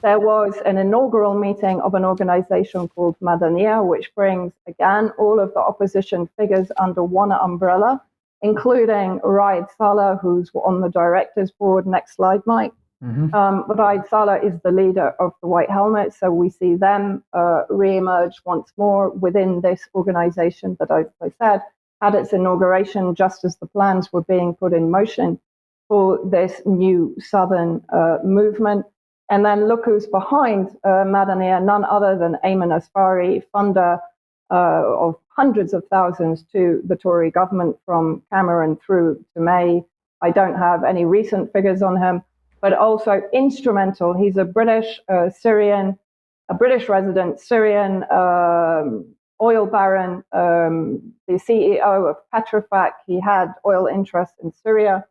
there was an inaugural meeting of an organization called Madaniya, which brings, again, all of the opposition figures under one umbrella, including Raed Salah, who's on the director's board. Next slide, Mike. Raed Salah is the leader of the White Helmets, so we see them re-emerge once more within this organization that, as I said, had its inauguration just as the plans were being put in motion for this new southern movement. And then look who's behind Madaniya, none other than Ayman Asfari, funder of hundreds of thousands to the Tory government from Cameron through to May. I don't have any recent figures on him, but also instrumental. He's a British resident, Syrian oil baron, the CEO of Petrofac. He had oil interests in Syria.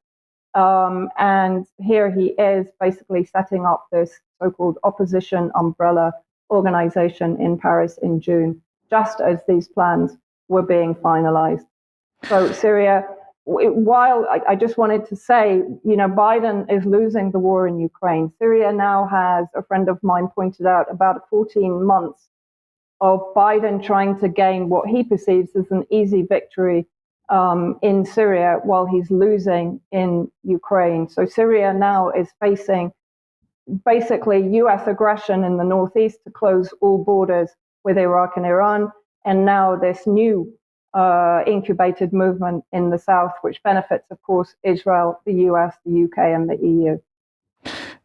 And here he is basically setting up this so-called opposition umbrella organization in Paris in June, just as these plans were being finalized. So Syria, while I just wanted to say, Biden is losing the war in Ukraine. Syria now has, a friend of mine pointed out, about 14 months of Biden trying to gain what he perceives as an easy victory in Syria while he's losing in Ukraine. So Syria now is facing basically US aggression in the northeast to close all borders with Iraq and Iran, and now this new incubated movement in the south, which benefits, of course, Israel, the US, the UK, and the EU.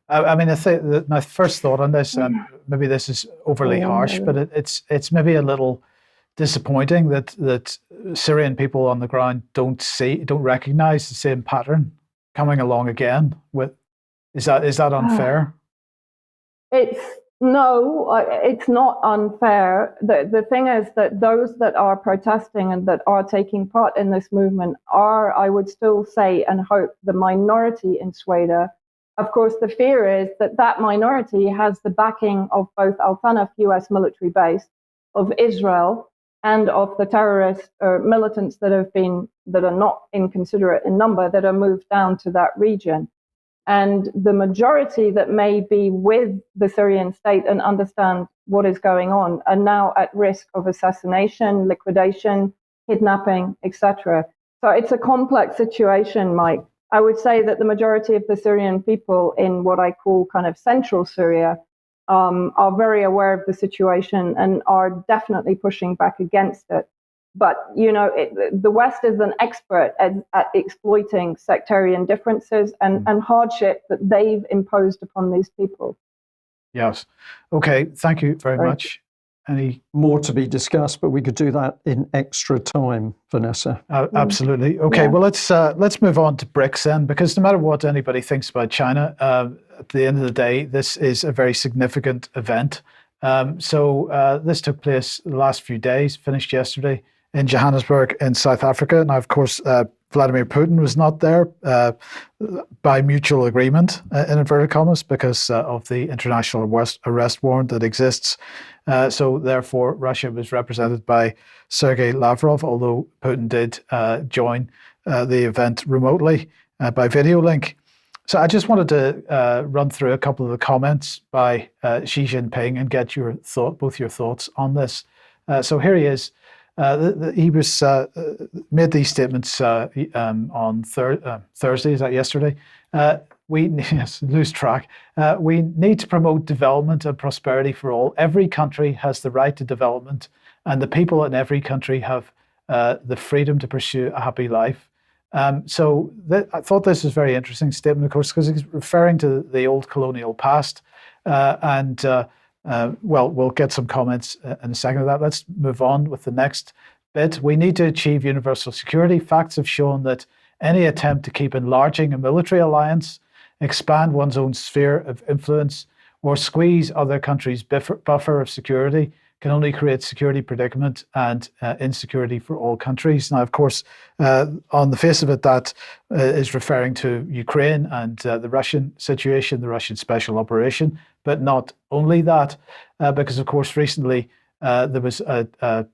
I mean, I think that my first thought on this, and maybe this is overly harsh, but it's maybe a little disappointing that Syrian people on the ground don't recognize the same pattern coming along again. Is that unfair? No, it's not unfair. The thing is that those that are protesting and that are taking part in this movement are, I would still say and hope, the minority in Sweida. Of course, the fear is that minority has the backing of both Al Tanf US military base, of Israel, and of the terrorist militants that are not inconsiderate in number, that are moved down to that region. And the majority that may be with the Syrian state and understand what is going on are now at risk of assassination, liquidation, kidnapping, etc. So it's a complex situation, Mike. I would say that the majority of the Syrian people in what I call kind of central Syria are very aware of the situation and are definitely pushing back against it. But, the West is an expert at exploiting sectarian differences and hardship that they've imposed upon these people. Yes. Okay. Thank you very much. Any more to be discussed, but we could do that in extra time, Vanessa. Absolutely. Okay. Yeah. Well, let's move on to BRICS then, because no matter what anybody thinks about China, at the end of the day, this is a very significant event. So this took place the last few days, finished yesterday in Johannesburg in South Africa. Now, of course, Vladimir Putin was not there by mutual agreement, in inverted commas, because of the international arrest warrant that exists. So therefore, Russia was represented by Sergei Lavrov, although Putin did join the event remotely by video link. So I just wanted to run through a couple of the comments by Xi Jinping and get both your thoughts on this. So here he is. He was made these statements on Thursday. Is that yesterday? Lose track. We need to promote development and prosperity for all. Every country has the right to development, and the people in every country have the freedom to pursue a happy life. So I thought this was a very interesting statement, of course, because he's referring to the old colonial past. We'll get some comments in a second of that. Let's move on with the next bit. We need to achieve universal security. Facts have shown that any attempt to keep enlarging a military alliance, expand one's own sphere of influence, or squeeze other countries' buffer of security can only create security predicament and insecurity for all countries. Now, of course, on the face of it, that is referring to Ukraine and the Russian situation, the Russian special operation, but not only that, because, of course, recently there was a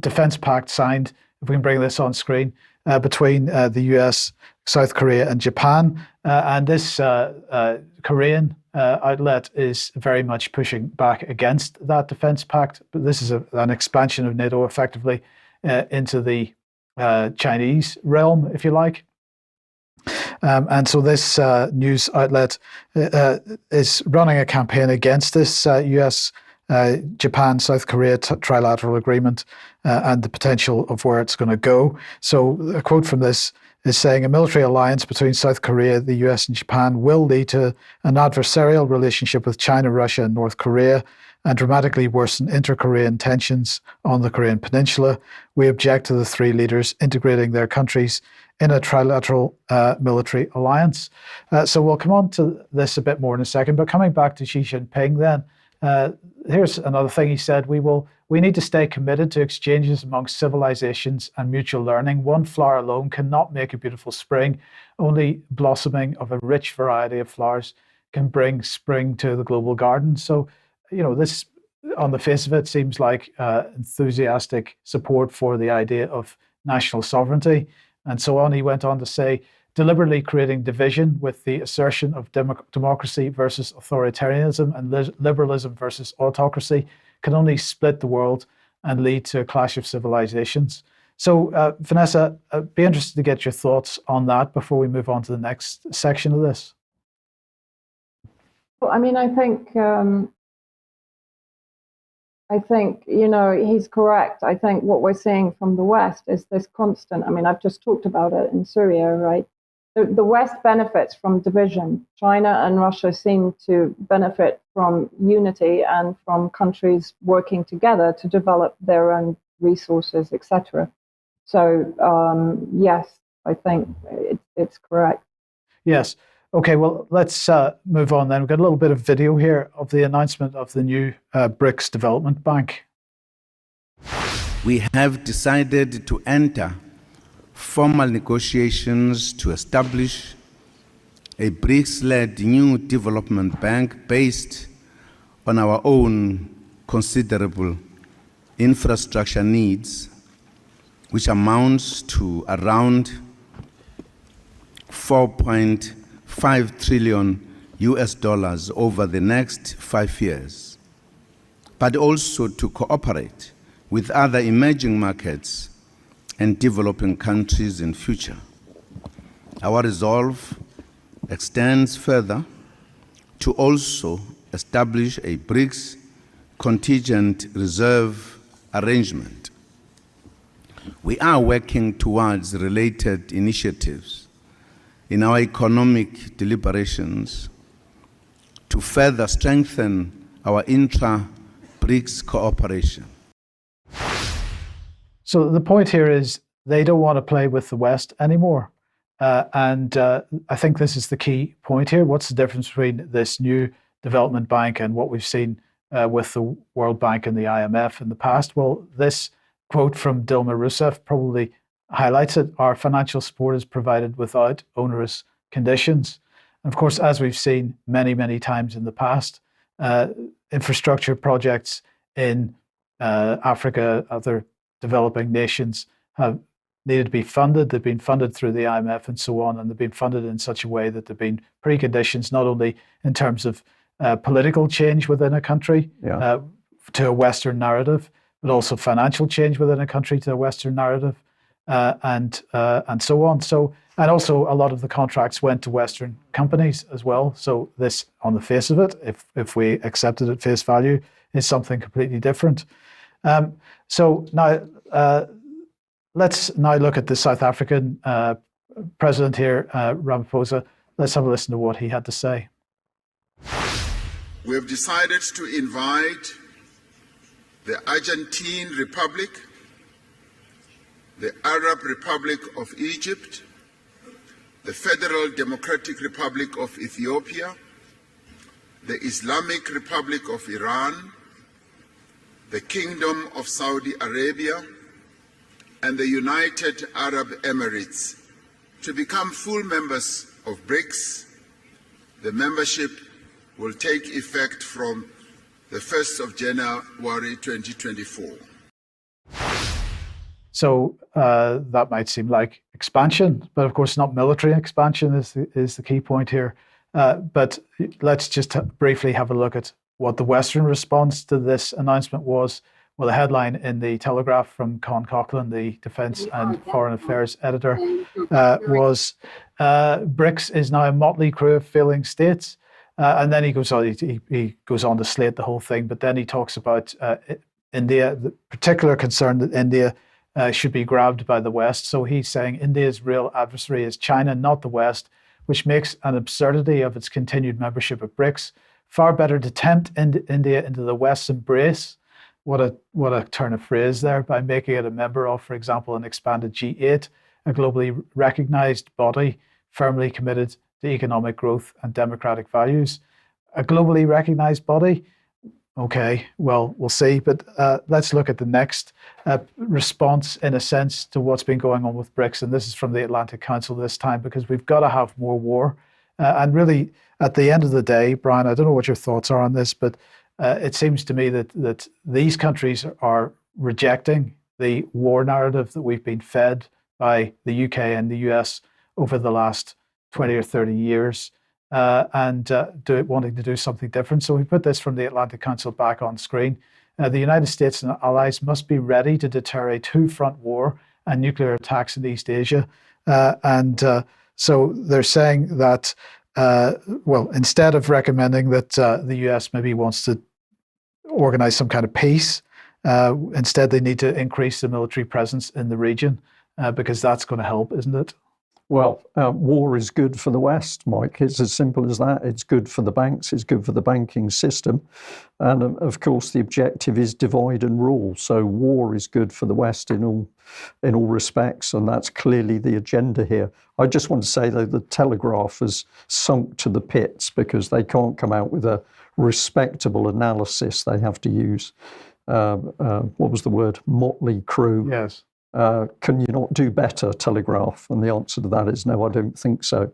defense pact signed, if we can bring this on screen, between the US, South Korea, and Japan. And this Korean outlet is very much pushing back against that defense pact. But this is an expansion of NATO effectively into the Chinese realm, if you like. And so this news outlet is running a campaign against this US, Japan, South Korea trilateral agreement and the potential of where it's going to go. So a quote from this is saying a military alliance between South Korea, the US, and Japan will lead to an adversarial relationship with China, Russia, and North Korea, and dramatically worsen inter-Korean tensions on the Korean Peninsula. We object to the three leaders integrating their countries in a trilateral military alliance. So we'll come on to this a bit more in a second, but coming back to Xi Jinping then, Here's another thing he said: we need to stay committed to exchanges amongst civilizations and mutual learning. One flower alone cannot make a beautiful spring. Only blossoming of a rich variety of flowers can bring spring to the global garden. So, this, on the face of it, seems like enthusiastic support for the idea of national sovereignty and so on. He went on to say, deliberately creating division with the assertion of democracy versus authoritarianism and liberalism versus autocracy can only split the world and lead to a clash of civilizations. So, Vanessa, I'd be interested to get your thoughts on that before we move on to the next section of this. Well, I mean, I think he's correct. I think what we're seeing from the West is this constant. I mean, I've just talked about it in Syria, right? The West benefits from division. China and Russia seem to benefit from unity and from countries working together to develop their own resources, etc. So, yes, I think it's correct. Yes. Okay, well, let's move on then. We've got a little bit of video here of the announcement of the new BRICS Development Bank. We have decided to enter formal negotiations to establish a BRICS-led new development bank based on our own considerable infrastructure needs, which amounts to around 4.5 trillion US dollars over the next 5 years, but also to cooperate with other emerging markets and developing countries in future. Our resolve extends further to also establish a BRICS contingent reserve arrangement. We are working towards related initiatives in our economic deliberations to further strengthen our intra-BRICS cooperation. So the point here is they don't want to play with the West anymore. And I think this is the key point here. What's the difference between this new development bank and what we've seen with the World Bank and the IMF in the past? Well, this quote from Dilma Rousseff probably highlights it. Our financial support is provided without onerous conditions. And of course, as we've seen many, many times in the past, infrastructure projects in Africa, other developing nations have needed to be funded. They've been funded through the IMF and so on, and they've been funded in such a way that there have been preconditions, not only in terms of political change within a country to a Western narrative, but also financial change within a country to a Western narrative, and so on. So, and also a lot of the contracts went to Western companies as well. So this, on the face of it, if we accept it at face value, is something completely different. So now let's now look at the South African president here, Ramaphosa. Let's have a listen to what he had to say. We have decided to invite the Argentine Republic, the Arab Republic of Egypt, the Federal Democratic Republic of Ethiopia, the Islamic Republic of Iran, the Kingdom of Saudi Arabia, and the United Arab Emirates to become full members of BRICS. The membership will take effect from the 1st of January 2024. So that might seem like expansion, but of course not military expansion is the key point here. But let's just briefly have a look at what the Western response to this announcement was. Well, the headline in the Telegraph from Con Coughlin, the Defence and Foreign Affairs editor, was BRICS is now a motley crew of failing states. And then he goes on to slate the whole thing, but then he talks about India, the particular concern that India should be grabbed by the West. So he's saying India's real adversary is China, not the West, which makes an absurdity of its continued membership of BRICS. Far better to tempt India into the West's embrace. What a turn of phrase there, by making it a member of, for example, an expanded G8, a globally recognized body firmly committed to economic growth and democratic values. A globally recognized body? Okay, well, we'll see. But let's look at the next response, in a sense, to what's been going on with BRICS. And this is from the Atlantic Council this time, because we've got to have more war. And really, at the end of the day, Brian, I don't know what your thoughts are on this, but it seems to me that these countries are rejecting the war narrative that we've been fed by the UK and the US over the last 20 or 30 years. And wanting to do something different. So we put this from the Atlantic Council back on screen. The United States and allies must be ready to deter a two-front war and nuclear attacks in East Asia. So they're saying that, well, instead of recommending that the US maybe wants to organize some kind of peace, instead they need to increase the military presence in the region because that's going to help, isn't it? Well, war is good for the West, Mike. It's as simple as that. It's good for the banks. It's good for the banking system. And of course, the objective is divide and rule. So war is good for the West in all respects. And that's clearly the agenda here. I just want to say, though, the Telegraph has sunk to the pits because they can't come out with a respectable analysis. They have to use, what was the word? Motley crew. Yes. Can you not do better, Telegraph? And the answer to that is no, I don't think so.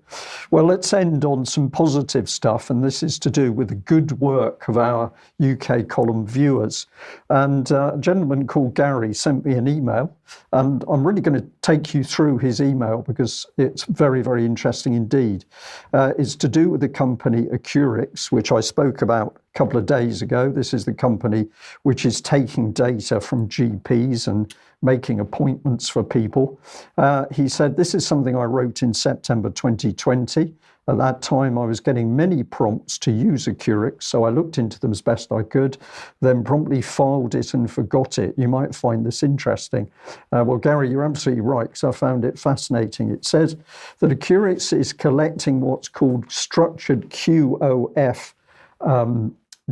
Well, let's end on some positive stuff, and this is to do with the good work of our UK column viewers. And a gentleman called Gary sent me an email, and I'm really going to take you through his email because it's very, very interesting indeed. It's to do with the company AccuRx, which I spoke about a couple of days ago. This is the company which is taking data from GPs and making appointments for people. He said, this is something I wrote in September 2020. At that time, I was getting many prompts to use AccuRx, so I looked into them as best I could, then promptly filed it and forgot it. You might find this interesting. Well, Gary, you're absolutely right, because I found it fascinating. It says that AccuRx is collecting what's called structured QOF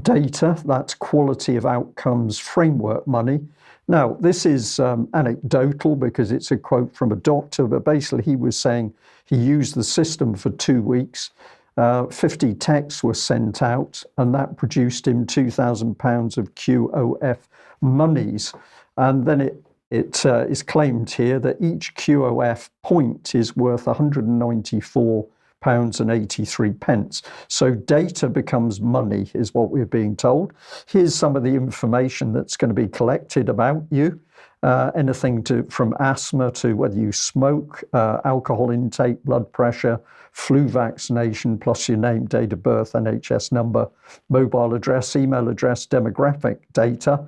data, that's quality of outcomes framework money. Now, this is anecdotal because it's a quote from a doctor, but basically he was saying he used the system for 2 weeks. 50 texts were sent out, and that produced him £2,000 of QOF monies. And then it is claimed here that each QOF point is worth £194.83. So data becomes money, is what we're being told. Here's some of the information that's going to be collected about you. Anything from asthma to whether you smoke, alcohol intake, blood pressure, flu vaccination, plus your name, date of birth, NHS number, mobile address, email address, demographic data.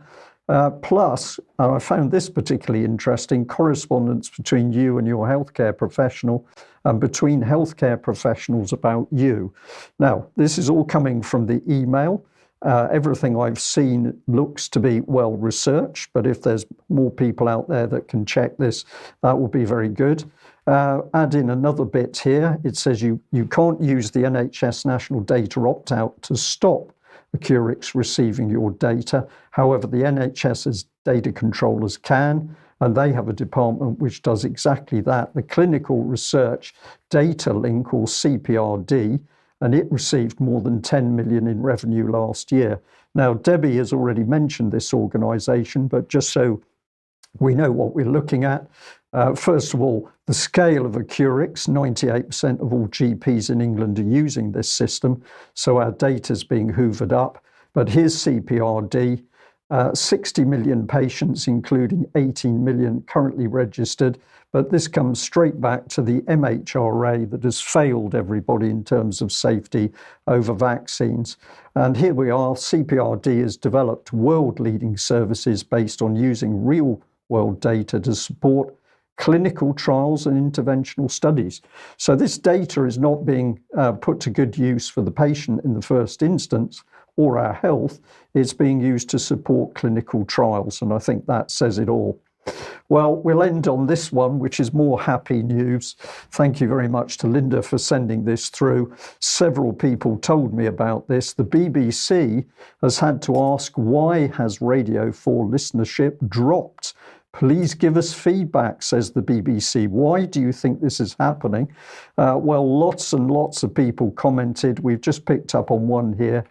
Plus, I found this particularly interesting, correspondence between you and your healthcare professional and between healthcare professionals about you. Now, this is all coming from the email. Everything I've seen looks to be well researched, but if there's more people out there that can check this, that will be very good. Add in another bit here. It says you can't use the NHS National Data Opt-out to stop AccuRx receiving your data. However, the NHS's data controllers can, and they have a department which does exactly that, the Clinical Research Data Link, or CPRD, and it received more than 10 million in revenue last year. Now, Debbie has already mentioned this organisation, but just so we know what we're looking at, first of all, the scale of AccuRx, 98% of all GPs in England are using this system, so our data's being hoovered up. But here's CPRD, 60 million patients, including 18 million currently registered, but this comes straight back to the MHRA that has failed everybody in terms of safety over vaccines. And here we are, CPRD has developed world-leading services based on using real-world data to support clinical trials and interventional studies. So this data is not being put to good use for the patient in the first instance or our health. It's being used to support clinical trials, and I think that says it all. Well, we'll end on this one, which is more happy news. Thank you very much to Linda for sending this through. Several people told me about this. The BBC has had to ask, why has Radio 4 listenership dropped? Please give us feedback, says the BBC. Why do you think this is happening? Well, lots and lots of people commented. We've just picked up on one here.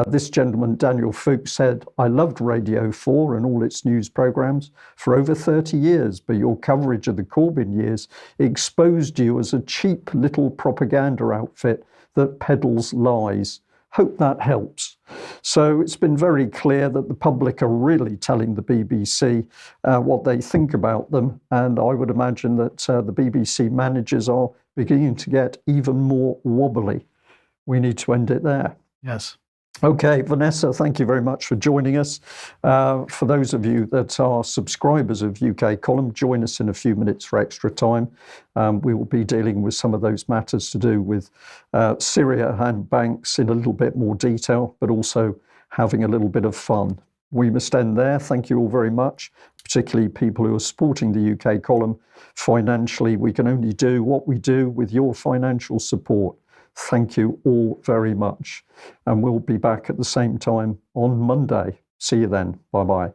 This gentleman, Daniel Fuchs, said, "I loved Radio 4 and all its news programmes for over 30 years, but your coverage of the Corbyn years exposed you as a cheap little propaganda outfit that peddles lies. Hope that helps." So it's been very clear that the public are really telling the BBC what they think about them. And I would imagine that the BBC managers are beginning to get even more wobbly. We need to end it there. Yes. Okay, Vanessa, thank you very much for joining us. For those of you that are subscribers of UK Column, join us in a few minutes for extra time. We will be dealing with some of those matters to do with Syria and banks in a little bit more detail, but also having a little bit of fun. We must end there. Thank you all very much, particularly people who are supporting the UK Column financially. We can only do what we do with your financial support. Thank you all very much. And we'll be back at the same time on Monday. See you then. Bye-bye.